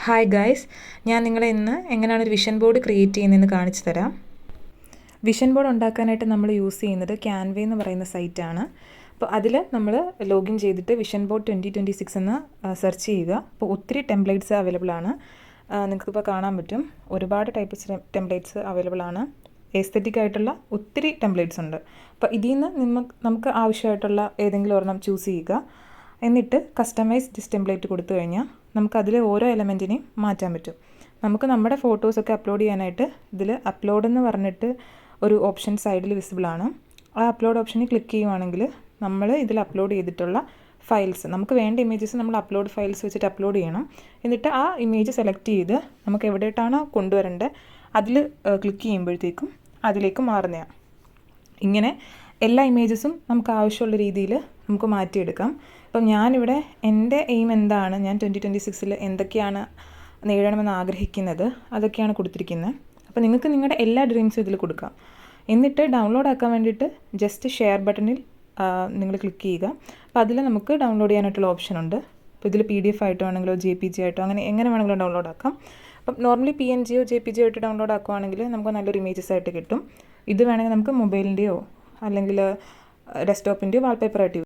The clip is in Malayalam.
ഹായ് ഗൈസ്, ഞാൻ നിങ്ങളെ ഇന്ന് എങ്ങനെയാണ് ഒരു വിഷൻ ബോർഡ് ക്രിയേറ്റ് ചെയ്യുന്നതെന്ന് കാണിച്ചു തരാം. വിഷൻ ബോർഡ് ഉണ്ടാക്കാനായിട്ട് നമ്മൾ യൂസ് ചെയ്യുന്നത് ക്യാൻവ എന്ന് പറയുന്ന സൈറ്റാണ്. അപ്പോൾ അതിൽ നമ്മൾ ലോഗിൻ ചെയ്തിട്ട് വിഷൻ ബോർഡ് 2026 എന്ന് സെർച്ച് ചെയ്യുക. അപ്പോൾ ഒത്തിരി ടെംപ്ലേറ്റ്സ് അവൈലബിൾ ആണ്. നിങ്ങൾക്കിപ്പോൾ കാണാൻ പറ്റും, ഒരുപാട് ടൈപ്പ്സ് ടെംപ്ലേറ്റ്സ് അവൈലബിൾ ആണ്. എസ്തെറ്റിക് ആയിട്ടുള്ള ഒത്തിരി ടെംപ്ലേറ്റ്സ് ഉണ്ട്. അപ്പോൾ ഇതിൽ നിന്ന് നമുക്ക് ആവശ്യമായിട്ടുള്ള ഏതെങ്കിലും ഒരെണ്ണം ചൂസ് ചെയ്യുക. എന്നിട്ട് കസ്റ്റമൈസ് ദിസ് ടെംപ്ലേറ്റ് കൊടുത്തു കഴിഞ്ഞാൽ നമുക്കതിൽ ഓരോ എലമെൻറ്റിനെയും മാറ്റാൻ പറ്റും. നമുക്ക് നമ്മുടെ ഫോട്ടോസൊക്കെ അപ്ലോഡ് ചെയ്യാനായിട്ട് ഇതിൽ അപ്ലോഡ് എന്ന് പറഞ്ഞിട്ട് ഒരു ഓപ്ഷൻ സൈഡിൽ വിസിബിളാണ്. ആ അപ്ലോഡ് ഓപ്ഷനിൽ ക്ലിക്ക് ചെയ്യുവാണെങ്കിൽ നമ്മൾ ഇതിൽ അപ്ലോഡ് ചെയ്തിട്ടുള്ള ഫയൽസ്, നമുക്ക് വേണ്ട ഇമേജസ് നമ്മൾ അപ്ലോഡ് ഫയൽസ് വെച്ചിട്ട് അപ്ലോഡ് ചെയ്യണം. എന്നിട്ട് ആ ഇമേജ് സെലക്ട് ചെയ്ത് നമുക്ക് എവിടെയിട്ടാണോ കൊണ്ടുവരേണ്ടത് അതിൽ ക്ലിക്ക് ചെയ്യുമ്പോഴത്തേക്കും അതിലേക്ക് മാറുന്നതാണ്. ഇങ്ങനെ എല്ലാ ഇമേജസും നമുക്ക് ആവശ്യമുള്ള രീതിയിൽ നമുക്ക് മാറ്റിയെടുക്കാം. അപ്പം ഞാനിവിടെ എൻ്റെ എയിം എന്താണ്, ഞാൻ 2026 എന്തൊക്കെയാണ് നേടണമെന്ന് ആഗ്രഹിക്കുന്നത് അതൊക്കെയാണ് കൊടുത്തിരിക്കുന്നത്. അപ്പോൾ നിങ്ങൾക്ക് നിങ്ങളുടെ എല്ലാ ഡ്രീംസും ഇതിൽ കൊടുക്കാം. എന്നിട്ട് ഡൗൺലോഡ് ആക്കാൻ വേണ്ടിയിട്ട് ജസ്റ്റ് ഷെയർ ബട്ടണിൽ നിങ്ങൾ ക്ലിക്ക് ചെയ്യുക. അപ്പോൾ അതിൽ നമുക്ക് ഡൗൺലോഡ് ചെയ്യാനായിട്ടുള്ള ഓപ്ഷൻ ഉണ്ട്. അപ്പോൾ ഇതിൽ PDF ആയിട്ടോ ആണെങ്കിലോ JPG ആയിട്ടോ അങ്ങനെ എങ്ങനെ വേണമെങ്കിലും ഡൗൺലോഡ് ആക്കാം. അപ്പം നോർമലി PNG JPG ആയിട്ട് ഡൗൺലോഡ് ആക്കുവാണെങ്കിൽ നമുക്ക് നല്ലൊരു ഇമേജസ് ആയിട്ട് കിട്ടും. ഇത് വേണമെങ്കിൽ നമുക്ക് മൊബൈലിൻ്റെയോ അല്ലെങ്കിൽ ഡെസ്ക്ടോപ്പിൻ്റെയോ വാൾപേപ്പറായിട്ട്